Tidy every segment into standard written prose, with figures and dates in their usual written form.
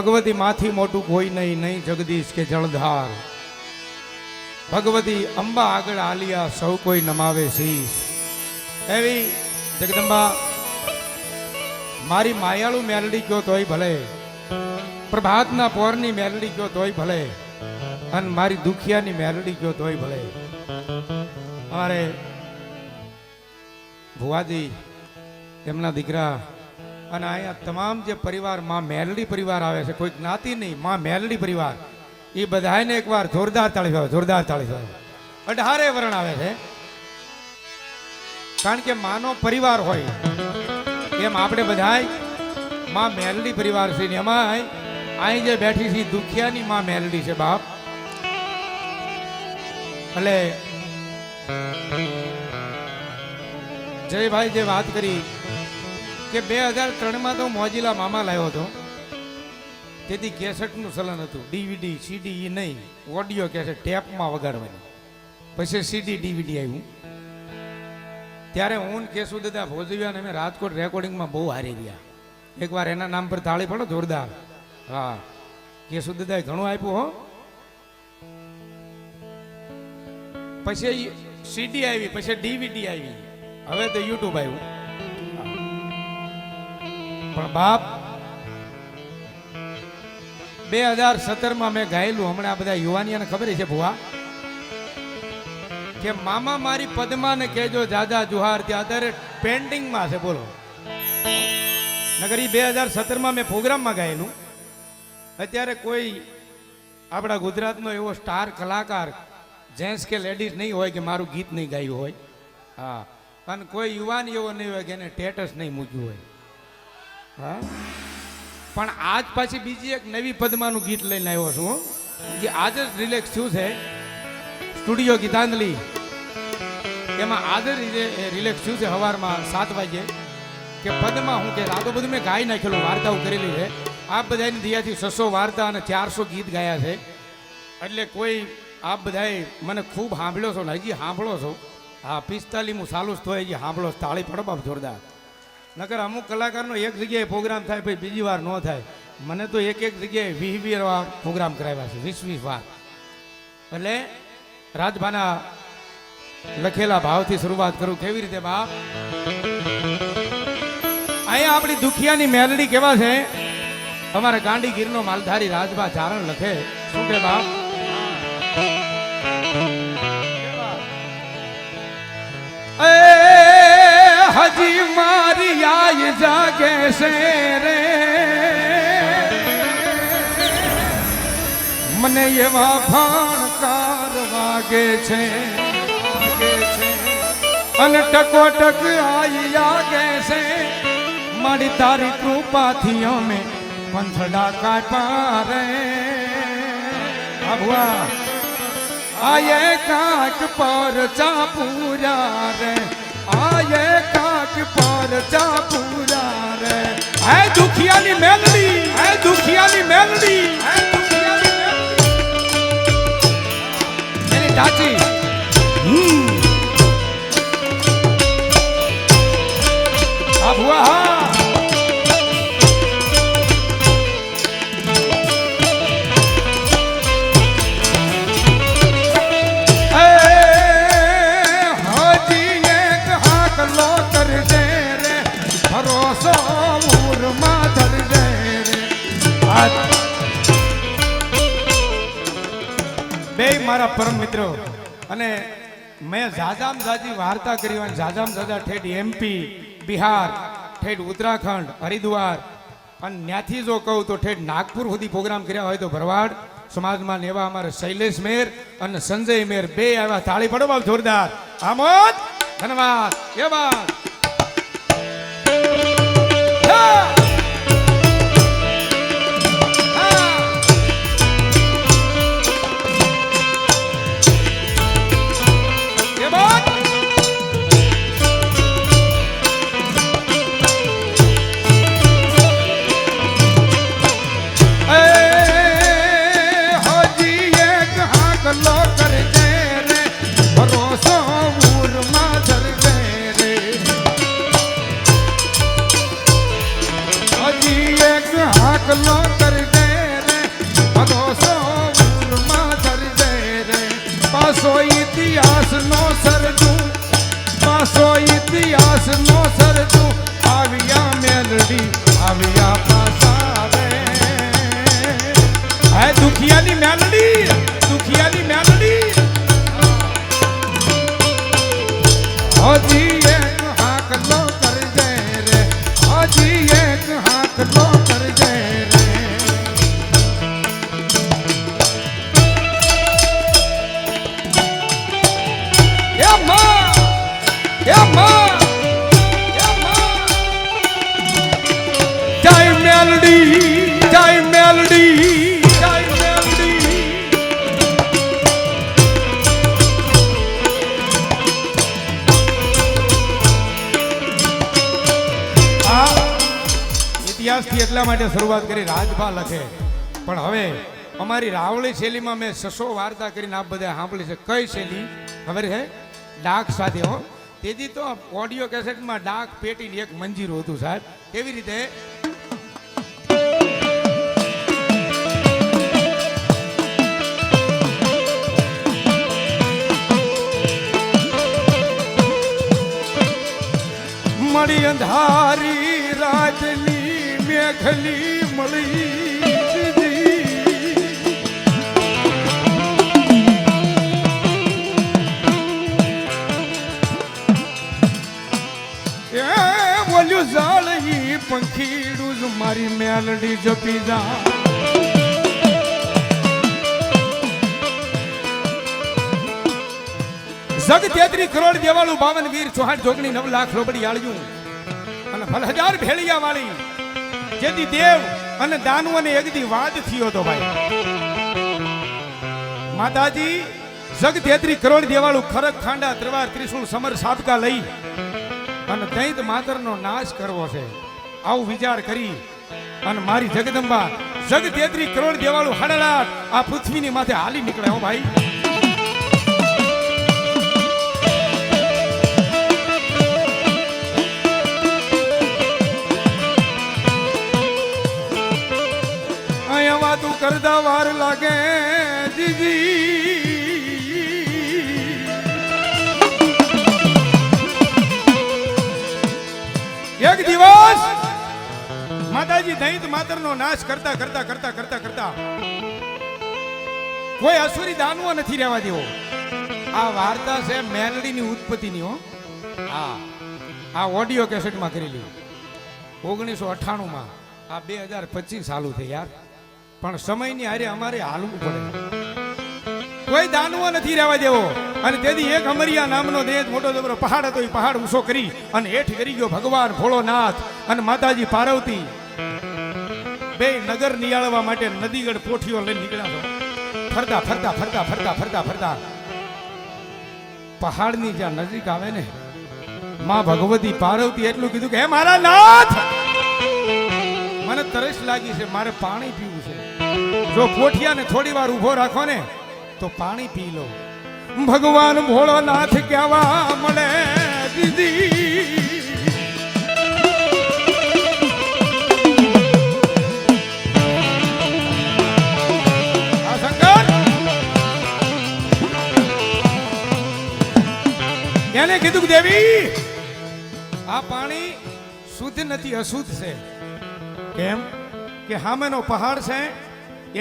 ભગવતી માથી મોટું કોઈ નહીં, નહીં જગદીશ કે જળધાર. ભગવતી અંબા આગળ આલિયા સૌ કોઈ નમાવે શીશ. એવી જગદંબા મારી માયાળુ મેલડી કયો તોય ભલે, પ્રભાતના પોરની મેલડી કયો તોય ભલે, અને મારી દુખિયાની મેલડી કયો તોય ભલે. અમારે ભુવાજી એમના દીકરા અને અહીંયા તમામ જે પરિવાર માં મેલડી પરિવાર આવે છે, કોઈ જ્ઞાતિ નહીં, માં મેલડી પરિવાર, એ બધાને એકવાર જોરદાર તાળી પાડો, જોરદાર તાળી પાડો. 18 વર્ણ આવે છે, કારણ કે માનો પરિવાર હોય એમ આપણે બધાય માં મેલડી પરિવાર છે. એમાં અહીં જે બેઠી છે દુખિયાની માં મેલડી છે બાપ. એટલે જયભાઈ જે વાત કરી કે 2003 તો મોજીલા મામા લાવ્યો હતો, તેથી કેસેટનું ચલન હતું. DVD CD એ નહીં, ઓડિયો કેસેટ ટેપમાં વગાડવાની. પછી CD DVD આવ્યું. ત્યારે હું કેશુ દાદા ભોજવિયા અમે રાજકોટ રેકોર્ડિંગમાં બહુ હારી ગયા. એકવાર એના નામ પર તાળી પડો જોરદાર. હા, કેશુ દાદાએ ઘણું આપ્યું હો. પછી CD આવી, પછી DVD આવી, હવે તો YouTube આવ્યું. પણ બાપ 2017 મેં ગાયેલું, હમણાં બધા યુવાનીઓને ખબર છે ભુવા, કે મામા મારી પદ્માને કહેજો જાજા જુહાર, ત્યાં અત્યારે પેન્ટિંગમાં છે. બોલો, નગર 2017 મેં પ્રોગ્રામમાં ગાયેલું. અત્યારે કોઈ આપણા ગુજરાતનો એવો સ્ટાર કલાકાર જેન્ટ્સ કે લેડીઝ નહીં હોય કે મારું ગીત નહીં ગાયું હોય. હા, અને કોઈ યુવાન એવો નહીં હોય કે એને સ્ટેટસ નહીં મૂક્યું હોય. હા, પણ આજ પાછી બીજી એક નવી પદ્માનું ગીત લઈને આવ્યો છું, જે આજ જ રિલેક્સ થયું છે સ્ટુડિયો ગીતાંજલિ. એમાં આજ રિલેક્સ થયું છે સવારમાં 7 વાગે, કે પદ્મા હું કે આ તો બધું મેં ગાઈ નાખેલું, વાર્તાઓ કરેલી છે. આપ બધાની દિયાથી 600 વાર્તા અને 400 ગીત ગાયા છે. એટલે કોઈ આપ બધાએ મને ખૂબ સાંભળ્યો છો ને હજી સાંભળો છો. હા, 45મું ચાલુ જ તો હજી સાંભળો. તાળી પડો બાપ જોરદાર. નકર અમુક કલાકારનો એક જગ્યાએ પ્રોગ્રામ થાય પછી બીજી વાર ન થાય. મને તો એક જગ્યાએ 20 વાર પ્રોગ્રામ કરાવ્યા છે, 20 વાર. એટલે રાજભાના લખેલા ભાવથી શરૂઆત કરું. કેવી રીતે બાપ? અહીંયા આપણી દુખિયાની મેલડી કેવા છે? અમારા ગાંડીગીરનો માલધારી રાજભા ચારણ લખે શું કે બાપ? હજી મારી આય જાગે છે રે, મને એવા ફાણકાર વાગે છે, અને ટકોટક આઈ આગે છે. મારી તારી કૃપાથી અમે પંથડા કાપ્યા રે. ભગવા આયે કાક પર ચાપુરા રે, આયે કાક પર ચાપુરા રે. હે દુખિયાની મેલડી, હે દુખિયાની મેલડી, હે દુખિયાની મેલડી. એની ઢાચી આ ભુવા. હા, બે મારા પરમ મિત્રો, અને મેં ઝાઝામ ઝાઝી વાર્તા કરી હોય. ઝાઝામ ઝાઝા ઠેઠ MP, બિહાર, ઠેઠ ઉત્તરાખંડ, હરિદ્વાર, અને ત્યાંથી જો કહું તો ઠેઠ નાગપુર સુધી પ્રોગ્રામ કર્યા હોય તો ભરવાડ સમાજમાં એવા અમારે શૈલેષ મેર અને સંજય મેર બે આવ્યા. તાળી પડો બાપ જોરદાર. આમોદ ધન્યવાદ. એ બાત લો કર દે રે, ભરોસો ઉર માં ધર દે રે. ઇતિહાસ નો સર્જું, પાસો ઇતિહાસ નો સર્જું, આવ્યા મેલડી આવ્યા પાસા રે. હે દુખિયાની મેલડી, દુખિયાની મેલડી. હજી એક હાકલો કરજે રે, હજી એક હાકલો કરજે રે. એ માં, એ માં, એ માં. જય મેલડી, જય મેલડી, જય મેલડી. ઇતિહાસથી એટલા માટે શરૂઆત કરી રાજભા લખે, પણ હવે અમારી રાવળી શૈલીમાં મેં 600 વાર્તા કરીને આપ બધા સાંભળી છે. કઈ શૈલી ખબર છે? ડાક સાથે હો. તેથી તો ઓડિયો કેસેટમાં ડાક પેટીને એક મંજીરું હતું સાહેબ. કેવી રીતે? મળી અંધારી રાતની મેઘલી મળી બોલ્યું જાળવી પંખીડું જ મારી મેલડી જપી જા. જગ 33 કરોડ દેવાળું 52 વીર 64 જોગણી 9 લાખ લોબડી આળ્યું અને ભલ હજાર ભેળિયા વાળી જેથી દેવ અને દાનુ અને એકદી વાદ થયો હતો ભાઈ. માતાજી જગ 33 કરોડ દેવાળું ખરક ખાંડા તરવાર ત્રિશુળ સમર સાબકા લઈ અને દૈત માતરનો નાશ કરવો છે આવું વિચાર કરી અને મારી જગદંબા જગ 33 કરોડ દેવાળું હડલાટ આ પૃથ્વીની માથે હાલી નીકળ્યા હો ભાઈ. અહીંયા વાતું કરતા વાર લાગે દીદી. એક દિવસ માતાજી દૈત માતરનો નાશ કરતા કરતા કરતા કરતા કરતા કોઈ અસુરી દાનવો નથી રહેવા દેવો. આ વાર્તા છે મેલડીની ઉત્પત્તિની હો. આ ઓડિયો કેસેટમાં કરેલી 1998 માં. આ 2025 ચાલુ થઈ યાર. પણ સમયની હારે અમારે હાલવું પડે. કોઈ દાનવો નથી રહેવા દેવો. અને તેથી એક અમરિયા નામનો દેહ મોટો જબરો પહાડ હતો. એ પહાડ ઊંચો કરી અને હેઠ કરી ગયો ભગવાન ભોળોનાથ અને માતાજી પાર્વતી બે નગર નિયાળવા માટે નદીગઢ પોઠીઓ લઈને નીકળ્યા છો. ફરતા ફરતા ફરતા ફરતા ફરતા ફરતા પહાડની જ્યાં નજીક આવે ને માં ભગવતી પાર્વતી એટલું કીધું કે હે મારા નાથ, મને તરસ લાગી છે, મારે પાણી પીવું છે. જો પોઠિયાને થોડી વાર ઊભો રાખો ને તો પાણી પી લો. ભગવાન ભોળોનાથ કહેવા મળે દીદી. આ શંકર એને કીધું કે દેવી આ પાણી શુદ્ધ નથી, અશુદ્ધ છે. કેમ કે સામેનો પહાડ છે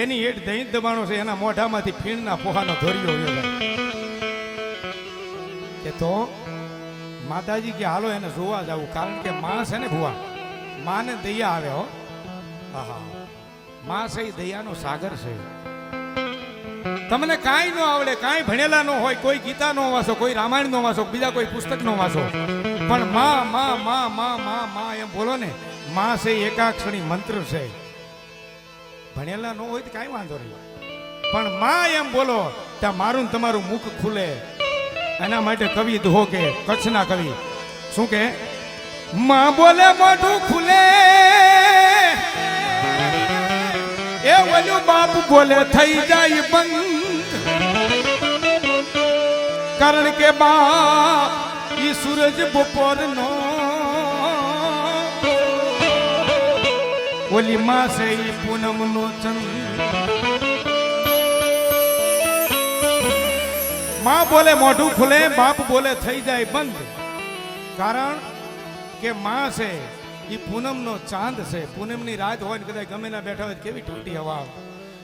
એની હેઠ દહીં દબાણો છે, એના મોઢામાંથી ફીણના પોહાનો ધોરિયો વયો જાય. કે તો માતાજી કે હાલો એને જોવા જવું, કારણ કે માં છે ને ભુવા, માને દયા આવે હો. માં છે એ દયાનો સાગર છે. તમને કાંઈ ન આવડે, કાંઈ ભણેલા ન હોય, કોઈ ગીતા નો વાંચો, કોઈ રામાયણ નો વાંચો, બીજા કોઈ પુસ્તક નો વાંચો, પણ માં માં માં માં માં માં એમ બોલો ને. માં છે એકાક્ષરી મંત્ર છે. ભણેલા ન હોય તો કાંઈ વાંધો નહીં, પણ માં એમ બોલો ત્યાં મારું તમારું મુખ ખુલે. એના માટે કવિ દોહો કે કચ્છના કવિ શું કે, માં બોલે મોઢું ખુલે, એ ઓલું બાપ બોલે થઈ જાય બંધ. કારણ કે બાપ ઈ સૂરજ બપોરનો, ઓલી માં છે ઈ પૂનમનો ચંદ. માં બોલે મોઢું ખુલે, બાપ બોલે થઈ જાય બંધ. કારણ કે માં છે એ પૂનમનો ચાંદ છે. પૂનમની રાત હોય ને કદાચ ગમે ના બેઠા હોય કેવી ઠંડી હવા આવે.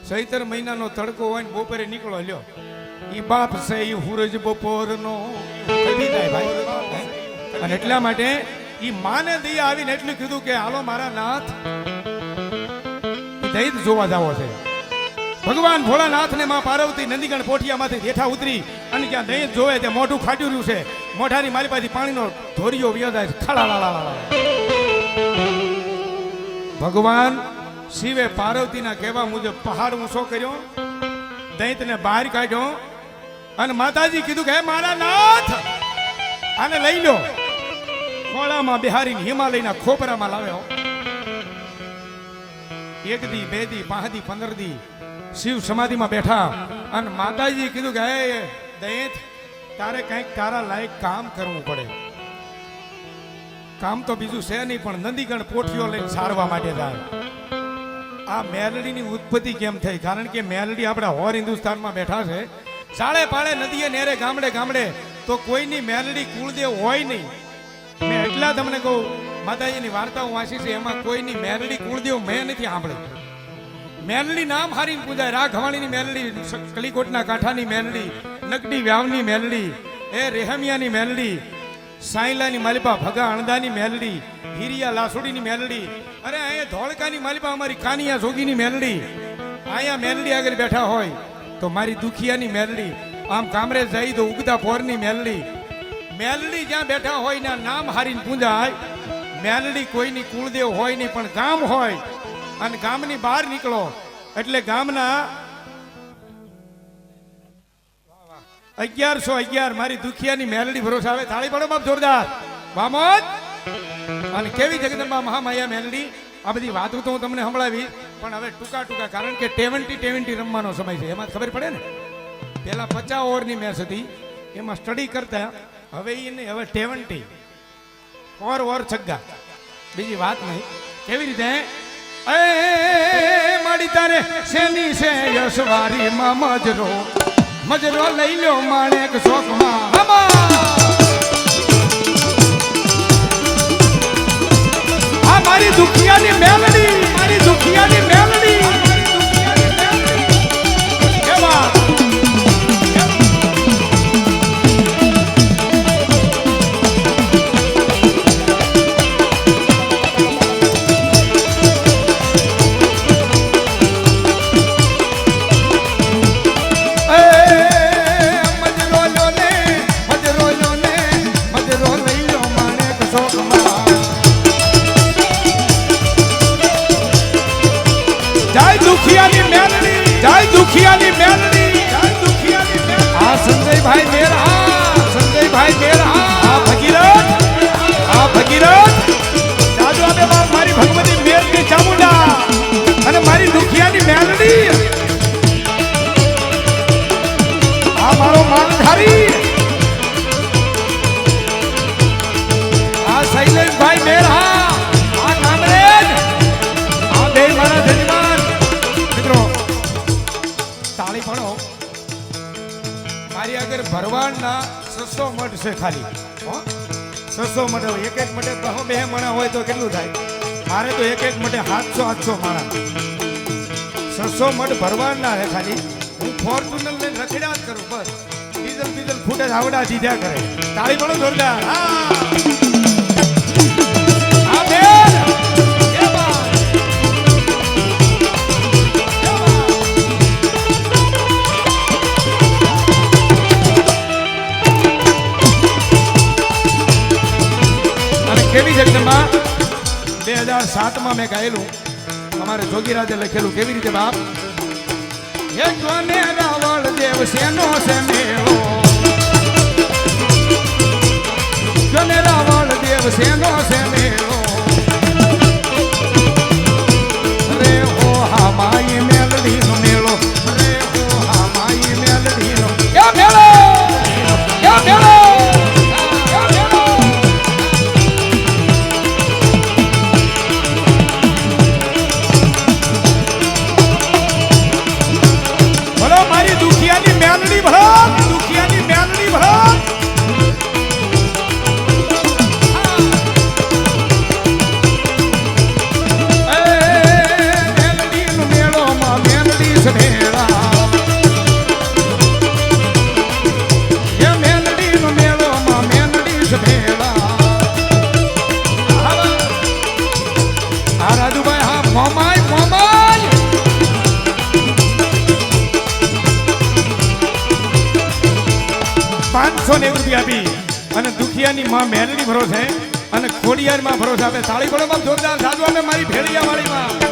ચૈત્ર મહિનાનો તડકો હોય ને બપોરે નીકળો લ્યો, ઈ બાપ છે ઈ સૂરજ બપોરનો કદી જાય ભાઈ. અને એટલા માટે ઈ માને દયા આવીને એટલું કીધું કે હાલો મારા નાથ દહીં જોવા જાવો છે. ભગવાન ભોળાનાથ ને માં પાર્વતી નંદીગણ પોઠિયામાંથી જેઠા ઉતરી અને જ્યાં દહીં જોવે ત્યાં મોઢું ખાટ્યું રહ્યું છે. મોઢાની મારી પાસે પાણીનો ધોરિયો વ્યદાય ખળાળાળા. ભગવાન શિવે પાર્વતીના કહેવા મુજબ પહાડ ઊંચો કર્યો, દૈત્યને બહાર કાઢ્યો અને માતાજી કીધું કે હે મારા નાથ આને લઈ લો. ખોળામાં બિહારીને હિમાલયના ખોપરામાં લાવ્યો. 1 દી 2 દી 5 દી 15 દી શિવ સમાધિમાં બેઠા અને માતાજી કીધું કે હે દૈત્ય તારે કંઈક તારા લાયક કામ કરવું પડે. કામ તો બીજું છે નહીં પણ નંદીગણ પોઠીઓ લઈને સારવા માટે જાય. આ મેલડીની ઉત્પત્તિ કેમ થઈ? કારણ કે મેલડી આપણા હોર હિન્દુસ્તાનમાં બેઠા છે. ચાળે પાળે નદીએ નેરે ગામડે ગામડે તો કોઈની મેલડી કુળદેવ હોય નહીં. મેં એટલા તમને કહું, માતાજીની વાર્તાઓ વાંચી છે એમાં કોઈની મેલડી કુળદેવ મેં નથી સાંભળી. મેલડી નામ હારીને પૂજાય. રાઘવાણીની મેલડી, કલીકોટના કાંઠાની મેલડી, નકડી વ્યાવની મેલડી, એ રેહમિયાની મેલડી, સાયલાની માલિપા ભગા અણદાની મેલડી, હિરિયા લાસુડીની મેલડી, અરે અહીંયા ધોળકાની માલિપા અમારી કાનિયા જોગીની મેલડી. અહીંયા મેલડી આગળ બેઠા હોય તો મારી દુખિયાની મેલડી, આમ કામરેજ જાય તો ઉગતા પોરની મેલડી. મેલડી જ્યાં બેઠા હોય ને નામ હારીને પૂજાય. મેલડી કોઈની કુળદેવ હોય નહીં પણ ગામ હોય અને ગામની બહાર નીકળો એટલે ગામના 1111 મારી દુખિયાની મેલડી ભરોસે આવે. થાળી પડો બાપ જોરદાર વામોદ. અને કેવી જગદંબા મહામાયા મેલડી. આ બધી વાતો તો હું તમને સંભળાવી પણ હવે ટૂંકા કારણ કે 70 રમવાનો સમય છે એમાં ખબર પડે ને. પેલા 50 ઓવરની મેચ હતી એમાં સ્ટડી કરતા, હવે એ નહીં, હવે 70 ઓવર છગ્ગા, બીજી વાત નહીં. કેવી રીતે એ માડી તારે શેની છે યશવારી માં મજરો લઈ લો માણેક શોખમાં. આ મારી દુખિયાની મેલડી, મારી દુખિયાની મેલડી. કેવા દુખિયાની મેલડી. આ સંજયભાઈ મેરા, સંજયભાઈ મેરા, આ ભગીરથ દાદુ આબે બાપ મારી ભગવતી મેલડી ચામુંડા અને મારી દુખિયાની મેલડી. આ મારો માનધારી, આ શૈલેષભાઈ મેરા, આ કામરેજ, આ બે મારા જજમાન મિત્રો. તાળી ભણો. મારી આગળ ભરવાડના 600 મઠ છે ખાલી. 600 મઠ હોય. એક મઠે 2 મણા હોય તો કેટલું થાય? મારે તો એક મઠે 700 માણા. 600 મઠ ભરવાડના છે ખાલી. હું ફોર્ચ્યુનર લઈને રખડ્યા જ કરું બસ. ડીઝલ ફૂટે આવડા દીધા કરે. તાળી ભણો જોરદાર. હા બેન કેવી જગદંબા. 2007 મેં ગાયેલું, અમારે જોગીરાજે લખેલું. કેવી રીતે બાપ? હે જોને રાવળ દેવ સેનો છે મેળો, જોને રાવળ દેવ સેનો છે મેળો. રે હો હા માઈ મેલડી નો મેળો, રે હો હા માઈ મેલડી નો ક્યાં મેળો, ક્યાં મેળો. દુખિયાની મેલડી ભલા, દુખિયાની ને 1 રૂપિયા આપી અને દુખિયાની માં મેલડી ભરોસે અને ખોડિયાર માં ભરોસે આપે તાળી પડો બાપ જોરદાર સાધુ અમે મારી ભેળિયા વાળી માં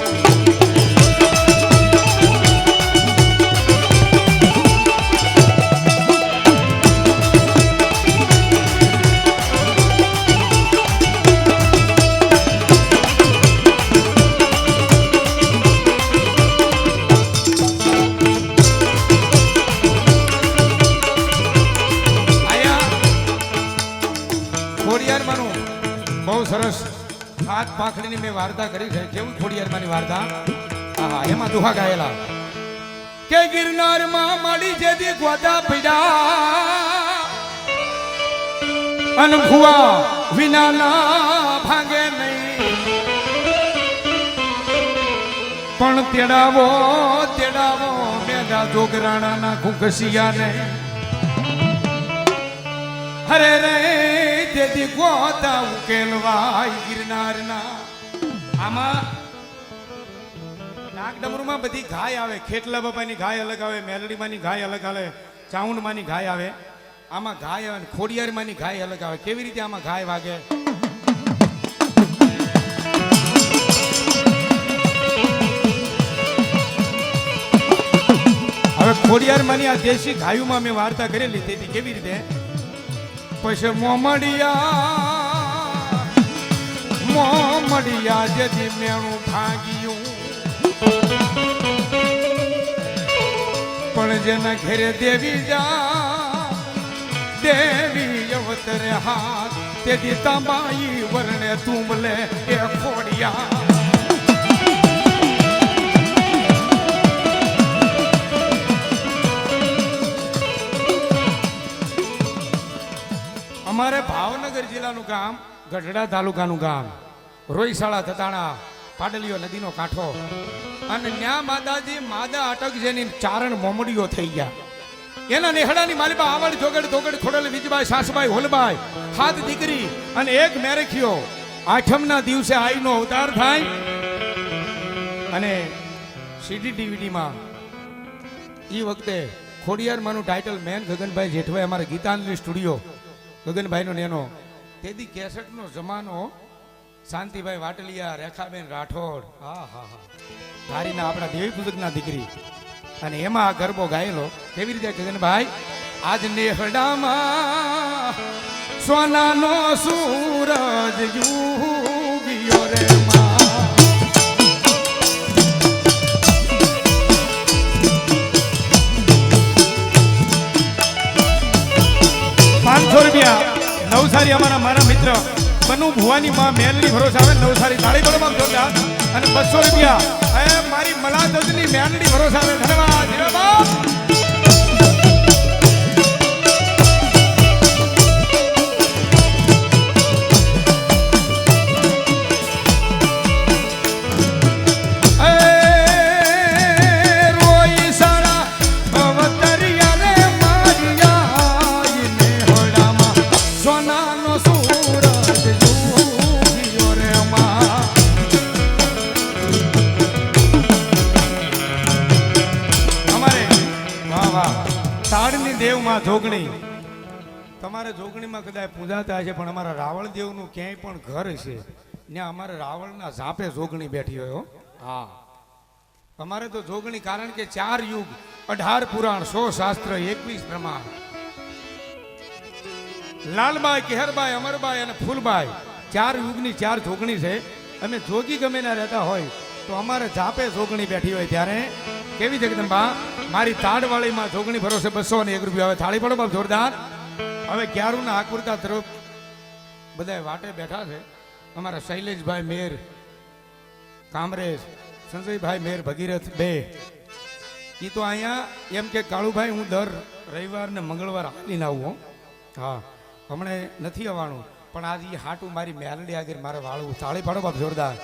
બહુ સરસ હાથ પાખડીની મેં વાર્તા કરી છે કેવું ખોડિયારમાંની વાર્તા આહા એમાં દુહા ગાયેલા કે ગિરનારમાં માડી જેદી ગોદા પીડા અન ભુવા વિના ના ભાગે નહીં પણ તેડાવો તેડાવો મેઘા જોગરાણાના ઘુઘસિયાને હરે રે તેથી ગોતા ઉકેલવાય ગિરનારના આમાં નાગ ડમરૂમાં બધી ગાય આવે ખેટલા બાપાની ગાય અલગ આવે મેલડીમાંની ગાય અલગ આવે ચાઉંડમાંની ગાય આવે આમાં ગાય આવે ખોડિયારમાંની ગાય અલગ આવે કેવી રીતે આમાં ગાય વાગે હવે ખોડિયારમાંની આ દેશી ગાયોમાં મેં વાર્તા કરેલી તેથી કેવી રીતે પછી મોમડિયા જેથી મેણું ભાગ્યું પણ જેના ઘેરે દેવી જા દેવી અવતરે હાથ તેથી તાંબાઈ વર્ણે તુંબલે એ ખોડિયા અમારે ભાવનગર જિલ્લાનું ગામ ગઢડા તાલુકાનું ગામ રોઈશાળા થતાણા પાડલીઓ નદીનો કાંઠો અને ન્યા માદાજી માદા અટક જેની ચારણ મોમડીઓ થઈ ગયા એના નેહડાની માલિબા આવડ જોગડ ધોગડ ખોડલ વિજબાઈ સાસબાઈ હોલબાઈ હાથ દીકરી અને એક મેરેખિયો આઠમના દિવસે આઈનો અવતાર થાય અને સીડી ડીવીડીમાં એ વખતે ખોડિયારમાંનું ટાઇટલ મેન ગગનભાઈ જેઠવાઈ અમારા ગીતાંજલિ સ્ટુડિયો ગગનભાઈનો નેનો તેથી કેસેટનો જમાનો શાંતિભાઈ વાટલિયા રેખાબેન રાઠોડ હા હા હા ધારીના આપણા દેવી પૂજકના દીકરી અને એમાં આ ગરબો ગાયેલો કેવી રીતે ગગનભાઈ આજ નેહડામાં સોનાનો સૂરજ યુગિયો રે માં 500 રૂપિયા નવસારી મારા મિત્ર બનુ ભુવાની માં મેલની ભરોસે આવે નવસારી તાળી પડવામાં જોરદાર અને 200 રૂપિયા એ મારી મલાદની મેલની ભરોસે આવે ધન્યવાદ બાપ દેવમાં જોગણી તમારે જોગણીમાં કદાચ પૂજાતા હશે પણ અમારા રાવણ દેવનું ક્યાંય પણ ઘર છે ત્યાં અમારે રાવણના ઝાપે જોગણી બેઠી હોય હા અમારે તો જોગણી કારણ કે 4 યુગ 18 પુરાણ 100 શાસ્ત્ર 21 પ્રમાણ લાલબાઈ કેહરબાઈ અમરબાઈ અને ફૂલબાઈ 4 યુગની 4 જોગણી છે અમે જોગી ગમે ના રહેતા હોય તો અમારે ઝાપે જોગણી બેઠી હોય ત્યારે કેવી જગદંબા મારી તાડવાળીમાં જોગણી ભરોસે 201 રૂપિયા હવે થાળી પડો બાપ જોરદાર હવે ક્યારુના આકૃતા તરફ બધા વાટે બેઠા છે અમારા શૈલેષભાઈ મેર કામરેજ સંજયભાઈ મેર ભગીરથ બે એ તો અહીંયા એમ કે કાળુભાઈ હું દર રવિવાર ને મંગળવાર આવીને આવું હા હમણે નથી આવવાનું પણ આજે હાટું મારી મેલડી આગળ મારે વાળવું થાળી પાડો બાપ જોરદાર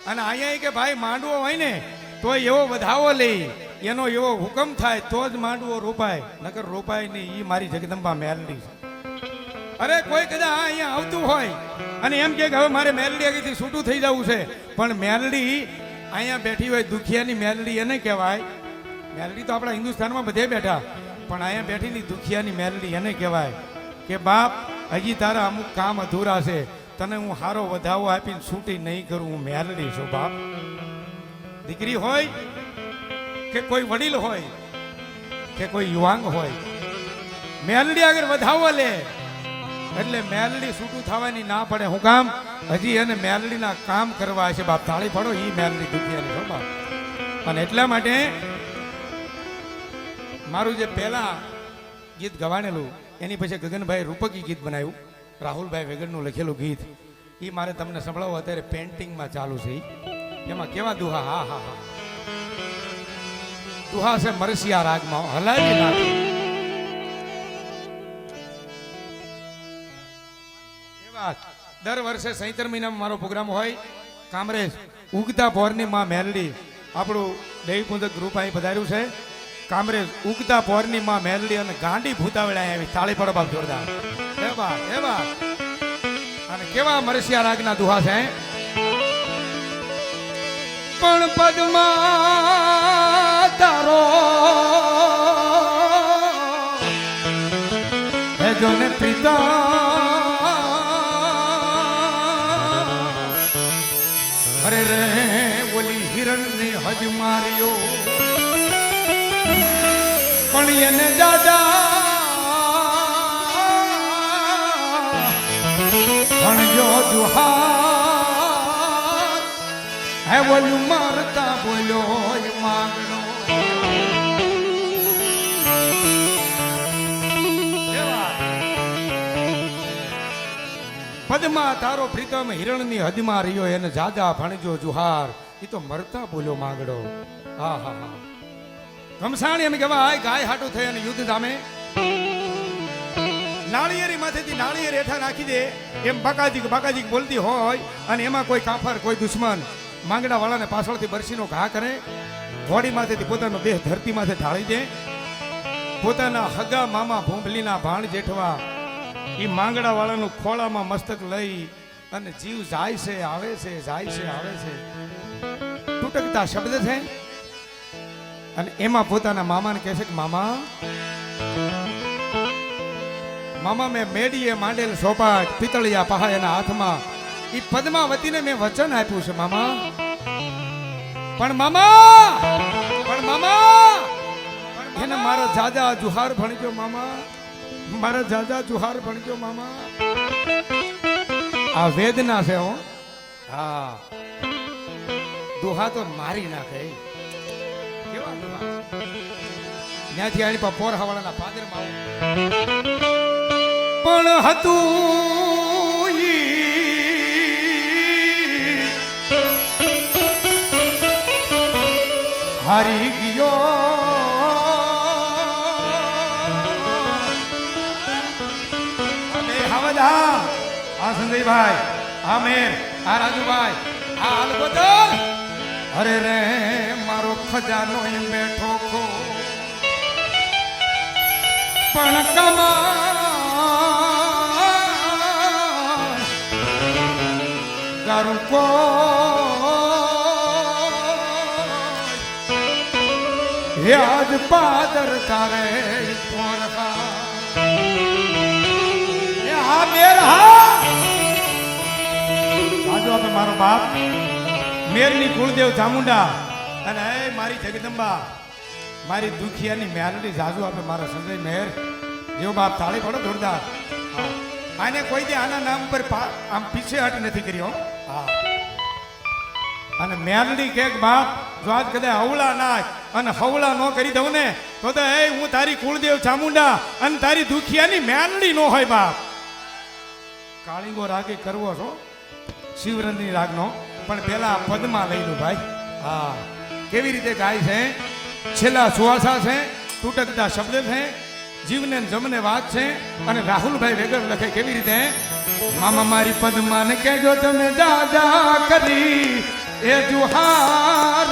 અને અહીંયા કે ભાઈ માંડવો હોય ને તો એવો વધાવો લઈ એનો એવો હુકમ થાય તો જ માંડવો રોપાય નકર રોપાય નહીં એ મારી જગદંબા મેલડી છે અરે કોઈ કદાચ અહીંયા આવતું હોય અને એમ કે હવે મારે મેલડી આગળથી છૂટું થઈ જવું છે પણ મેલડી અહીંયા બેઠી હોય દુખિયાની મેલડી એને કહેવાય મેલડી તો આપણા હિન્દુસ્તાનમાં બધે બેઠા પણ અહીંયા બેઠીની દુખિયાની મેલડી એને કહેવાય કે બાપ હજી તારા અમુક કામ અધૂરા છે, તને હું હારો વધાવો આપીને છૂટી નહીં કરું, હું મેલડી છું બાપ. દીકરી હોય કે કોઈ વડીલ હોય કે કોઈ યુવાંગ હોય, મેલડી આગળ વધાવો લે એટલે મેલડી છૂટું થવાની ના પડે. હું કામ હજી એને મેલડીના કામ કરવા છે બાપ. તાળી પડો, એ મેલડી દુખિયાની છો બાપ. અને એટલા માટે મારું જે પહેલા ગીત ગવાણેલું એની પછી ગગનભાઈ રૂપકી ગીત બનાવ્યું, રાહુલભાઈ વેગડનું લખેલું ગીત, એ મારે તમને સંભળાવો. અત્યારે પેન્ટિંગમાં ચાલુ છે. એમાં કેવા દુહા, હા હા હા, દુહા છે મરસિયા રાગમાં, હલાવી નાખી. દર વર્ષે 76 મહિનામાં મારો પ્રોગ્રામ હોય. કામરેજ ઉગતા પોરની માં મેલડી, આપણું દેવીપુંજક ગ્રુપ અહીં પધાર્યું છે. કામરેજ ઉગતા પોરની માં મેલડી અને ગાંડી ભૂતાવડા આવી. તાળી પડો બાપ જોરદાર. એ વાત અને કેવા મરસિયા રાગના દુહા છે. પણ પદમાં તારો હે જોને પિતા, અરે રે ઓલી હિરણની હજ માર્યો, પણ એને દાદા ભણજો દુહાર, હે ઓલું મારતા બોલ્યો માંગણો. પદમાં તારો પ્રીતમ હિરણની હદમાં રહ્યો, એને જાજા ભણજો જુહાર, એ તો મરતા બોલ્યો માંગડો. હા હા હા, ઘમસાણી એમ કહેવાય ગાય હાટું થઈ અને યુદ્ધ સામે નાળિયેરી માથેથી નાળિયેર હેઠા નાખી દે એમ બાકાજી બોલતી હોય, અને એમાં કોઈ કાફર કોઈ દુશ્મન માંગડા વાળાને પાછળથી બરસીનો ઘા કરે, ઘોડી માથેથી પોતાનો દેહ ધરતી માથે ઢાળી દે. પોતાના હગા મામા ભૂંભલીના ભાણ જેઠવા એ માંગડા વાળાનું ખોળામાં મસ્તક લઈ અને જીવ જાય છે આવે છે, જાય છે આવે છે. તૂટકતા શબ્દ છે. અને એમાં પોતાના મામાને કહે છે કે મામા મેં મેડીએ માંડેલ સોપાટ પિતળિયા પહા એના હાથમાં, એ પદ્માવતીને મેં વચન આપ્યું છે મામા. પણ મામા એને મારા જાજા જુહાર ભણજો મામા, મારા જાજા જુહાર ભણજો મામા. આ વેદના છે હો. હા, દુહા તો મારી નાખે. કેવા દુહા ત્યાંથી આની પા પોર હવાળાના પાદરમાં પણ હતું હારી ગયો. આ સંજયભાઈ, આ મેર, આ રાજુભાઈ, આ હાલગોદર, અરે રે મારો ખજાનો એમ બેઠો ખો, પણ કમા ગારું કો યાદ પાદર તારે પોરખા. આપે મારો બાપ મેરની કુળદેવ ચામુંડા અને મારી જગદંબા, મારી દુખિયાની મેલડી જાજુ આપે મારા સંજય મેર. જેવો બાપ તાળી પડો જોરદાર. આને કોઈ દે આના નામ પર આમ પીછે હટ નથી કર્યો. હા, અને મેલડી કે બાપ જો આજ કદાચ હવળા નાખ અને હવળા ન કરી દઉં ને તો હું તારી કુળદેવ ચામુંડા અને તારી દુખિયાની મેલડી ન હોય બાપ. કાળીંગો રાગે કરવો છો શિવરંજની રાગનો, પણ પેલા પદમાં લઈ લો ભાઈ. હા, કેવી રીતે ગાય છે. છેલ્લા સુવાસા છે, તૂટકતા શબ્દ છે, જીવને જમને વાત છે. અને રાહુલભાઈ વેગર લખે કેવી રીતે. મામા મારી પદમાં ને કહેજો તમે દાદા કરી એ જુહાર,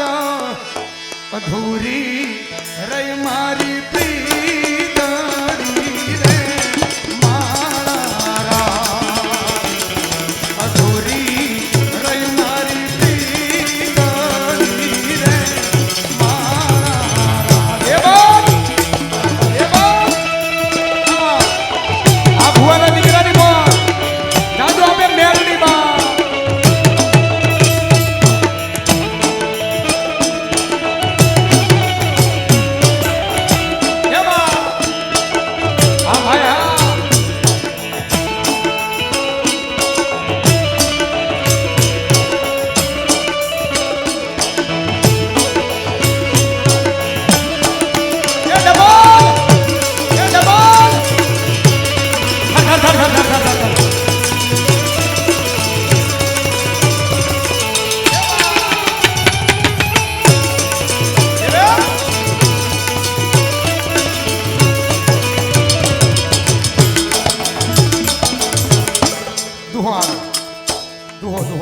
અધૂરી રહી મારી પ્રીતડી રે મારા, અધૂરી રહી મારી પ્રીતડી રે મારા. આ ભુવા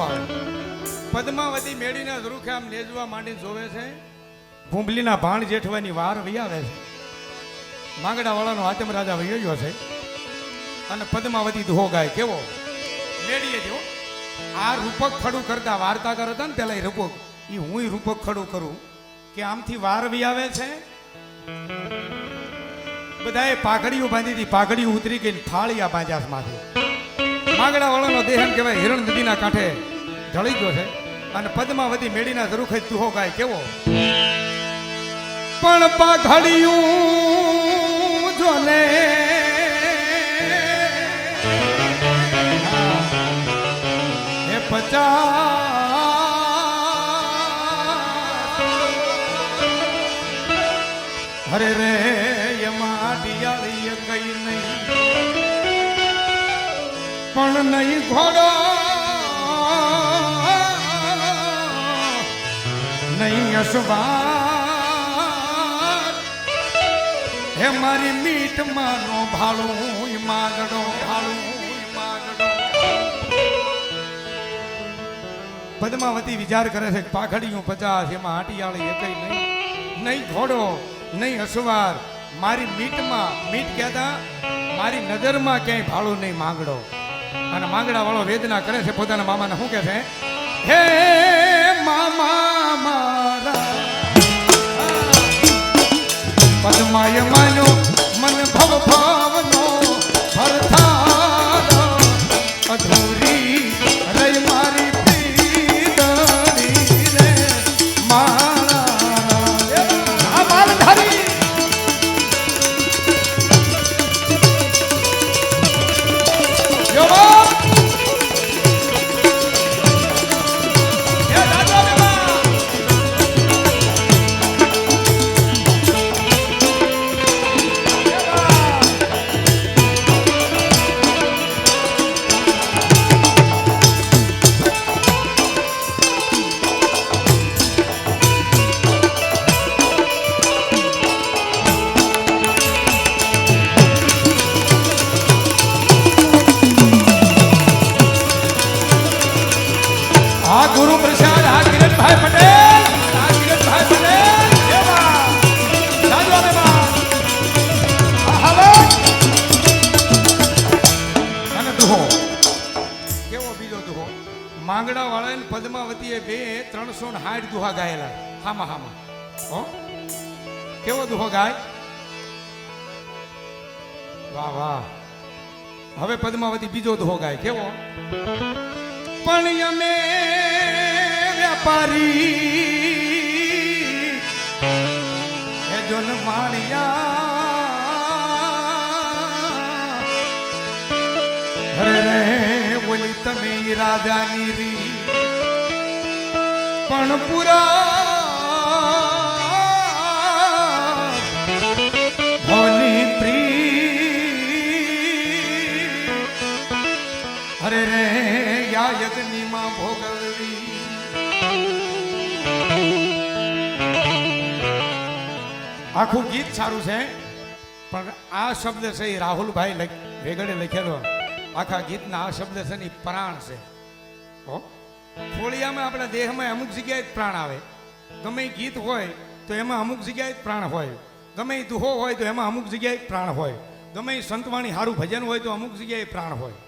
આવે. પદ્માવતી મેળીના ઝરૂખે આમ નેજવા માંડીને જોવે છે. ભૂંબલીના ભાણ જેઠવાની વાર વહી આવે છે. માંગડા વાળાનો આતમ રાજા વહી ગયો છે અને પદ્માવતી દુહો ગાય. કેવો મેળીએ જો આ રૂપક ખડું કરતા વાર્તા કરતા ને પેલા રૂપક એ હું રૂપક ખડું કરું કે આમથી વાર વહી આવે છે. બધાએ પાઘડીઓ બાંધી હતી. પાઘડીઓ ઉતરી ગઈ થાળિયા બાંધ્યા માથે. માંગડા વાળાનો દેહન કહેવાય હિરણ નદીના કાંઠે ઢળી ગયો છે અને પદ્માવતી મેળીના ઝરૂખે દુહો ગાય. કેવો પણ પાઘડિયું જોને હે 50 હરે રે એમાં ડિયાળી કઈ નહીં પણ નહીં ઘોડો નહીં અસવાર હે મારી મીઠ માનો ભાળું માગડો ભાળું માગડો. પદ્માવતી વિચાર કરે છે પાઘડિયું 50 એમાં હાટિયાળી એકઈ નહીં નહીં ઘોડો નહીં અસવાર મારી મીઠમાં મીઠ કહેતા મારી નજરમાં ક્યાંય ભાળું નહીં માંગડો. અને માંગડા વાળો વેદના કરે છે પોતાના મામાને. શું કે છે? હે મામા મારા પદ્માય માન્યો મન ભવ ભાવનો ભરથાર અધૂરી રહી મારી પીડણી રે મારા આ માલધારી ગુરુ પ્રસાદ આ કિરણભાઈ પટેલ એવા સાજો ને બા હવે અને દુહો કેવો બીજો દુહો. માંગડા વાળા ને પદ્માવતીએ 360 દુહા ગાયેલા. હામાં હામાં હો કેવો દુહો ગાય. વાહ વાહ. હવે પદ્માવતી બીજો દુહો ગાય. કેવો પણ અમે વ્યાપારી હે જોન માણિયા હરે રે બોલી તમે રાજાની રી પણ પૂરા ભોલી પ્રી હરે રે યજ્ઞની માં ભોગવવી. આખું ગીત સારું છે પણ આ શબ્દ છે એ રાહુલભાઈ વેગડે લખેલો. આખા ગીતના આ શબ્દ છે ને પ્રાણ છે. ખોળિયામાં આપણા દેહમાં અમુક જગ્યાએ પ્રાણ આવે. ગમે ગીત હોય તો એમાં અમુક જગ્યાએ પ્રાણ હોય. ગમે દુહો હોય તો એમાં અમુક જગ્યાએ પ્રાણ હોય. ગમે સંતવાણી સારું ભજન હોય તો અમુક જગ્યાએ પ્રાણ હોય.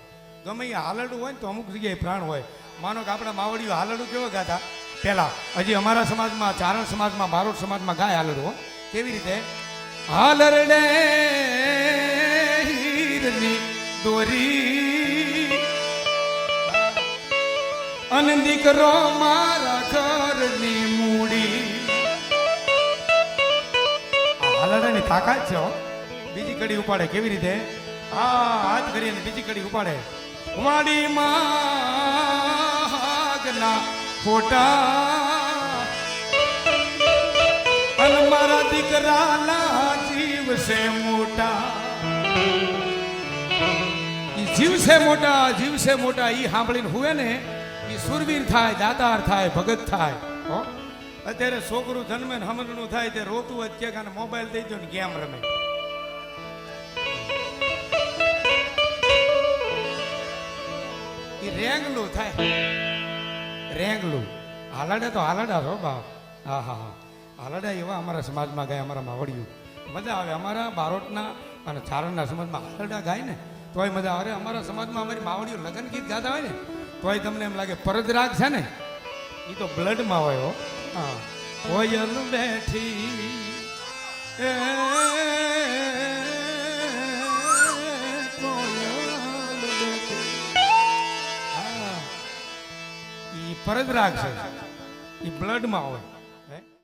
ગમે હાલડું હોય તો અમુક જગ્યાએ પ્રાણ હોય. માનો કે આપણા માવડીઓ હાલડું કેવો ગાતા પહેલા હજી અમારા સમાજમાં ચારણ સમાજમાં બારોટ સમાજમાં ગાય હાલડું. કેવી રીતે? હાલરડે હીરની દોરી અન દીકરો મારા ઘરની મૂડી. હાલરડાની તાકાત છે. બીજી કડી ઉપાડે. કેવી રીતે? હાથ કરીને બીજી કડી ઉપાડે. વાડી માગના ફોટા અને મારા દીકરાના જીવ છે મોટા. જીવ છે મોટા, જીવ છે મોટા. ઈ સાંભળીને હુએ ને ઈ સુરવીર થાય, દાતાર થાય, ભગત થાય. અત્યારે છોકરું જન્મે ને હમણનું થાય તે રોતું જ કે મોબાઈલ દઈ દો ને ગેમ રમે. રેંગલું થાય. રેંગલું. હાલાડા તો હાલાડા છો બાપ. હા હા હા, હાલાડા એવા અમારા સમાજમાં ગાય, અમારા માવડિયું. મજા આવે અમારા બારોટના અને ચારણના સમાજમાં હાલાડા ગાય ને તોય મજા આવે. અમારા સમાજમાં અમારી માવડીઓ લગ્ન ગીત ગાતા હોય ને તોય તમને એમ લાગે પરદરાગ છે ને એ તો બ્લડમાં હોય હો. હા, કોયલ બેઠી એ કોયલ બેઠી. હા, એ પરદરાગ છે, એ બ્લડમાં હોય.